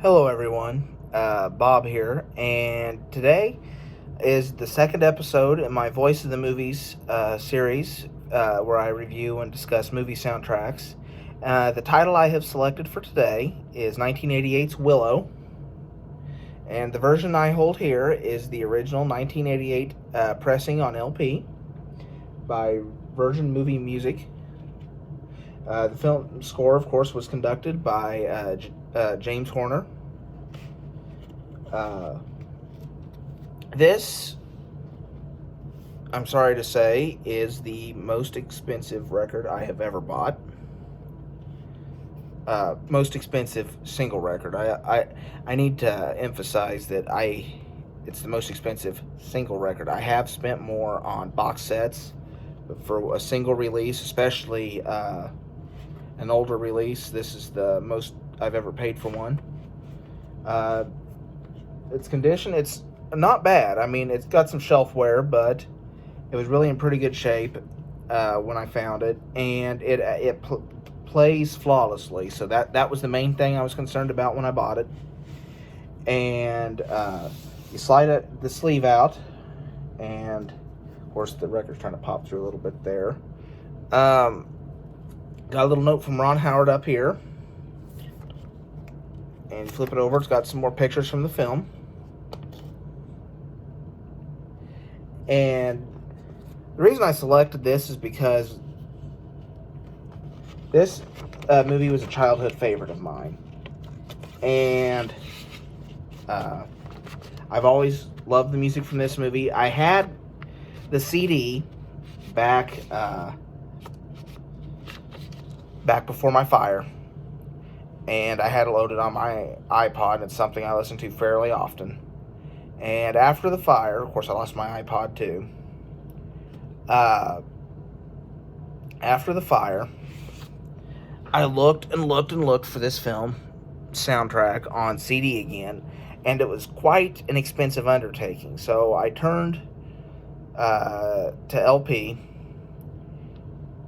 Hello, everyone. Bob here, and today is the second episode in my Voice of the Movies series where I review and discuss movie soundtracks. The title I have selected for today is 1988's Willow, and the version I hold here is the original 1988 pressing on LP by Virgin Movie Music. The film score, of course, was conducted by James Horner. Uh, this, I'm sorry to say, is the most expensive record I have ever bought. Most expensive single record. I need to emphasize that it's the most expensive single record. I have spent more on box sets, but for a single release, especially an older release, this is the most I've ever paid for one. Its condition, it's not bad. I mean, it's got some shelf wear, but it was really in pretty good shape when I found it, and it plays flawlessly. So that was the main thing I was concerned about when I bought it. And you slide the sleeve out, and of course the record's trying to pop through a little bit there. Got a little note from Ron Howard up here, and you flip it over. It's got some more pictures from the film. And the reason I selected this is because this movie was a childhood favorite of mine. And I've always loved the music from this movie. I had the CD back before my fire. And I had it loaded on my iPod. It's something I listen to fairly often. And after the fire, of course, I lost my iPod too. After the fire, I looked and looked and looked for this film soundtrack on CD again, and it was quite an expensive undertaking. So I turned to LP,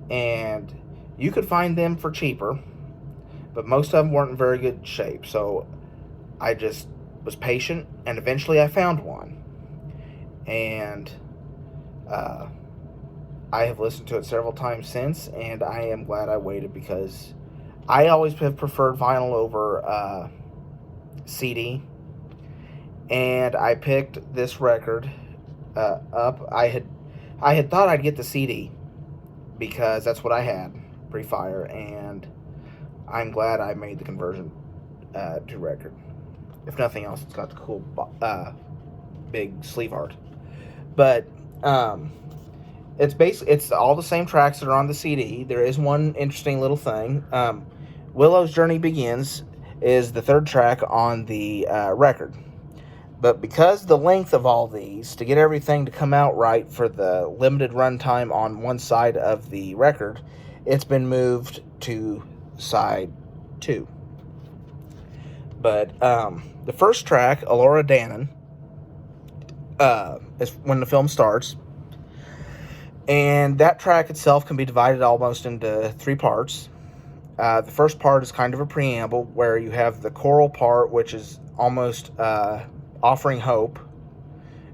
and you could find them for cheaper, but most of them weren't in very good shape. So I just was patient, and eventually I found one. And I have listened to it several times since, and I am glad I waited because I always have preferred vinyl over CD. And I picked this record up. I had thought I'd get the CD because that's what I had pre-fire, and I'm glad I made the conversion to record. If nothing else, it's got the cool big sleeve art. But it's all the same tracks that are on the CD. There is one interesting little thing. Willow's Journey Begins is the third track on the record. But because the length of all these, to get everything to come out right for the limited runtime on one side of the record, it's been moved to side 2. But the first track, Elora Danan, is when the film starts. And that track itself can be divided almost into 3 parts. The first part is kind of a preamble where you have the choral part, which is almost offering hope.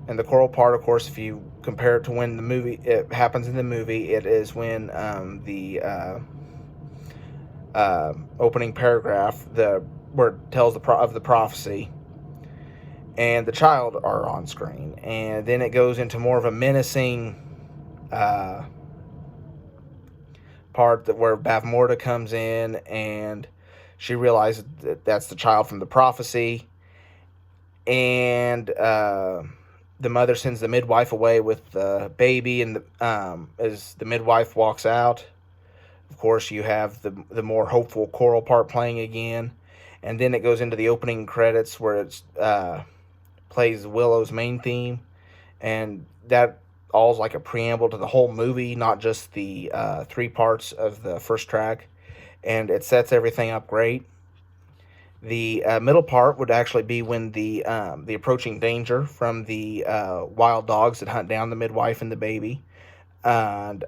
And the choral part, of course, if you compare it to when it happens in the movie, it is when the opening paragraph, where it tells of the prophecy, and the child are on screen. And then it goes into more of a menacing part where Bavmorda comes in, and she realizes that that's the child from the prophecy. And the mother sends the midwife away with the baby, and as the midwife walks out, of course, you have the more hopeful choral part playing again. And then it goes into the opening credits where it plays Willow's main theme. And that all is like a preamble to the whole movie, not just the 3 parts of the first track. And it sets everything up great. The middle part would actually be when the approaching danger from the wild dogs that hunt down the midwife and the baby. And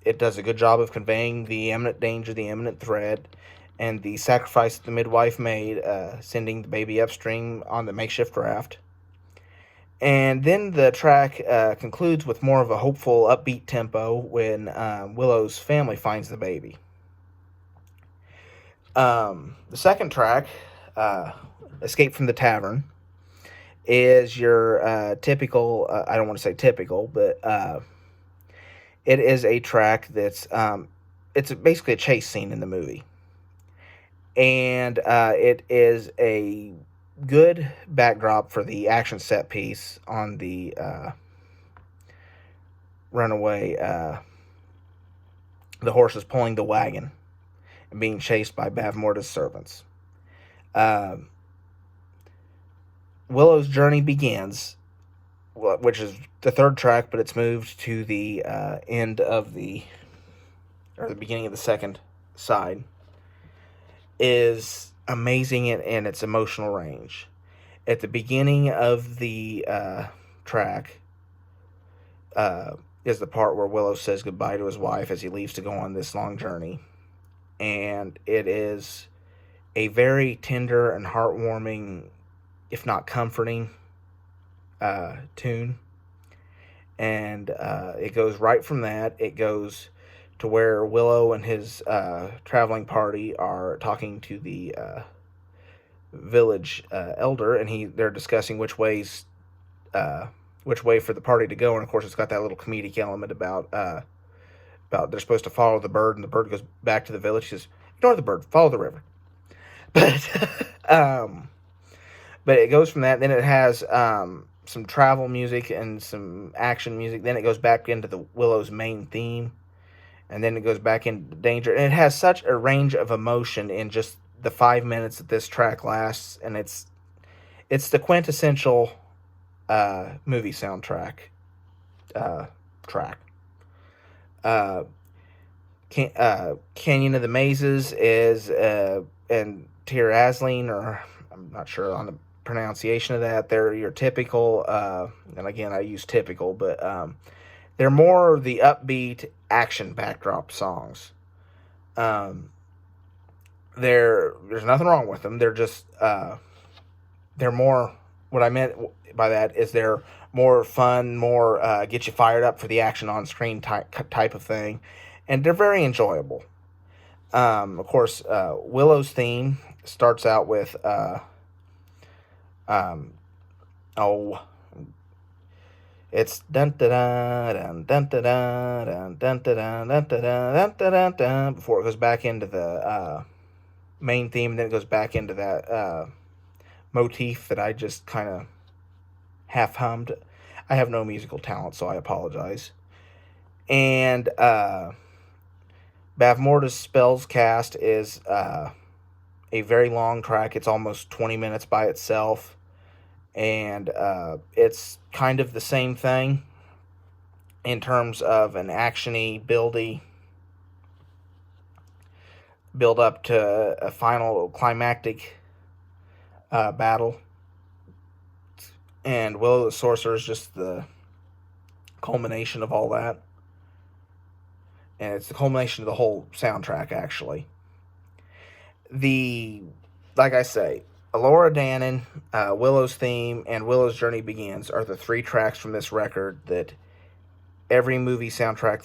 it does a good job of conveying the imminent danger, the imminent threat. and the sacrifice that the midwife made, sending the baby upstream on the makeshift raft. And then the track concludes with more of a hopeful, upbeat tempo when Willow's family finds the baby. The second track, Escape from the Tavern, is your typical, I don't want to say typical, but it is a track that's, it's basically a chase scene in the movie. And it is a good backdrop for the action set piece on the runaway, the horses pulling the wagon and being chased by Bavmorda's servants. Willow's journey begins, which is the third track, but it's moved to the end of the beginning of the second side, is amazing in its emotional range. At the beginning of the track is the part where Willow says goodbye to his wife as he leaves to go on this long journey. And it is a very tender and heartwarming, if not comforting, tune. And it goes right from that. It goes to where Willow and his traveling party are talking to the village elder, and they're discussing which way for the party to go. And of course, it's got that little comedic element about they're supposed to follow the bird, and the bird goes back to the village. He says, "Ignore the bird, follow the river." But it goes from that. Then it has some travel music and some action music. Then it goes back into the Willow's main theme, and then it goes back into danger. And it has such a range of emotion in just the 5 minutes that this track lasts, and it's the quintessential movie soundtrack track. Canyon of the Mazes is and Tir Asleen, or I'm not sure on the pronunciation of that. They're your typical, and again I use typical, but they're more the upbeat action backdrop songs. There's nothing wrong with them. They're just they're more, what I meant by that is they're more fun, more get you fired up for the action on screen type of thing, and they're very enjoyable. Of course, Willow's theme starts out with it's dun da dun dun da dun dun da dun dun da dun dun before it goes back into the main theme, and then it goes back into that motif that I just kind of half hummed. I have no musical talent, so I apologize. And Bavmorda's Spells Cast is a very long track. It's almost 20 minutes by itself, and it's kind of the same thing in terms of an actiony, build up to a final climactic battle. And Willow the Sorcerer is just the culmination of all that. And it's the culmination of the whole soundtrack, actually. Like I say, Elora Danan, Willow's theme, and Willow's Journey Begins are the three tracks from this record that every movie soundtrack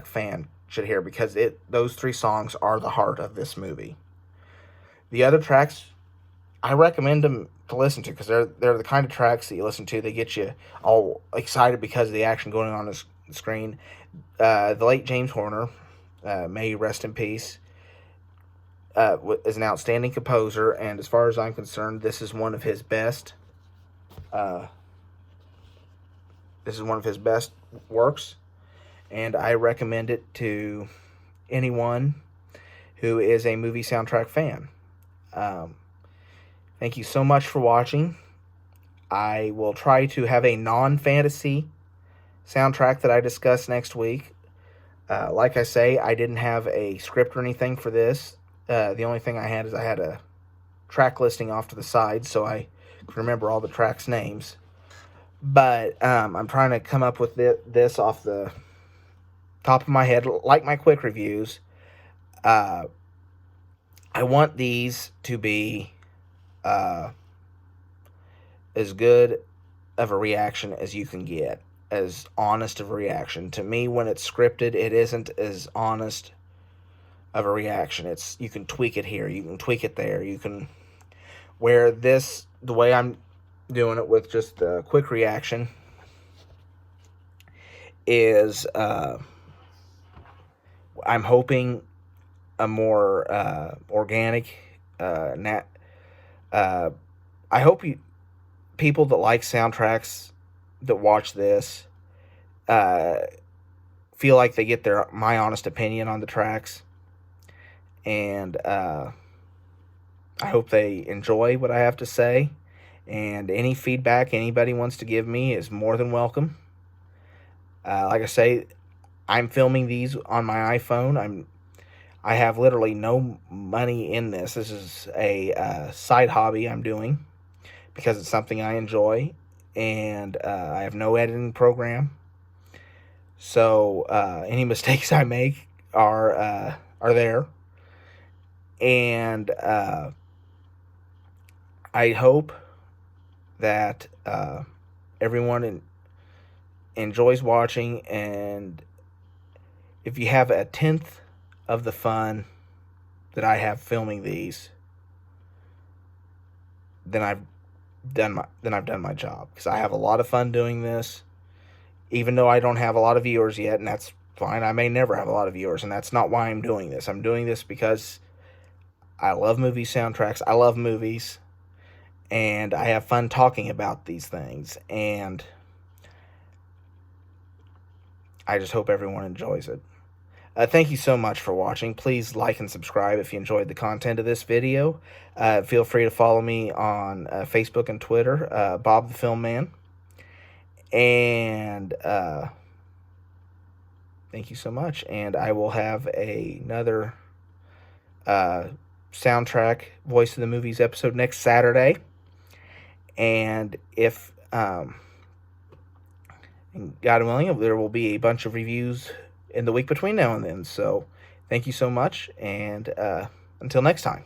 fan should hear, because those three songs are the heart of this movie. The other tracks, I recommend them to listen to, because they're the kind of tracks that you listen to, they get you all excited because of the action going on the screen. The late James Horner, may he rest in peace, is an outstanding composer, and as far as I'm concerned, this is one of his best. This is one of his best works, and I recommend it to anyone who is a movie soundtrack fan. Thank you so much for watching. I will try to have a non-fantasy soundtrack that I discuss next week. Like I say, I didn't have a script or anything for this. The only thing I had is I had a track listing off to the side, so I can remember all the tracks' names. But I'm trying to come up with this off the top of my head, like my quick reviews. I want these to be as good of a reaction as you can get, as honest of a reaction. To me, when it's scripted, it isn't as honest of a reaction. It's, you can tweak it here, you can tweak it there, you can, where this, the way I'm doing it with just a quick reaction is I'm hoping a more organic I hope people that like soundtracks that watch this feel like they get my honest opinion on the tracks, and I hope they enjoy what I have to say. And any feedback anybody wants to give me is more than welcome. Like I say, I'm filming these on my iPhone. I have literally no money in this. This is a side hobby I'm doing because it's something I enjoy, and I have no editing program. So any mistakes I make are there, and I hope that everyone enjoys watching, and if you have a tenth of the fun that I have filming these, then I've done my job, because I have a lot of fun doing this, even though I don't have a lot of viewers yet, and that's fine. I may never have a lot of viewers, and that's not why I'm doing this. I'm doing this because I love movie soundtracks. I love movies, and I have fun talking about these things, and I just hope everyone enjoys it. Thank you so much for watching. Please like and subscribe if you enjoyed the content of this video. Feel free to follow me on Facebook and Twitter, Bob the Film Man. And thank you so much. And I will have another soundtrack Voice of the Movies episode next Saturday. And if God willing, there will be a bunch of reviews in the week between now and then. So thank you so much, and until next time.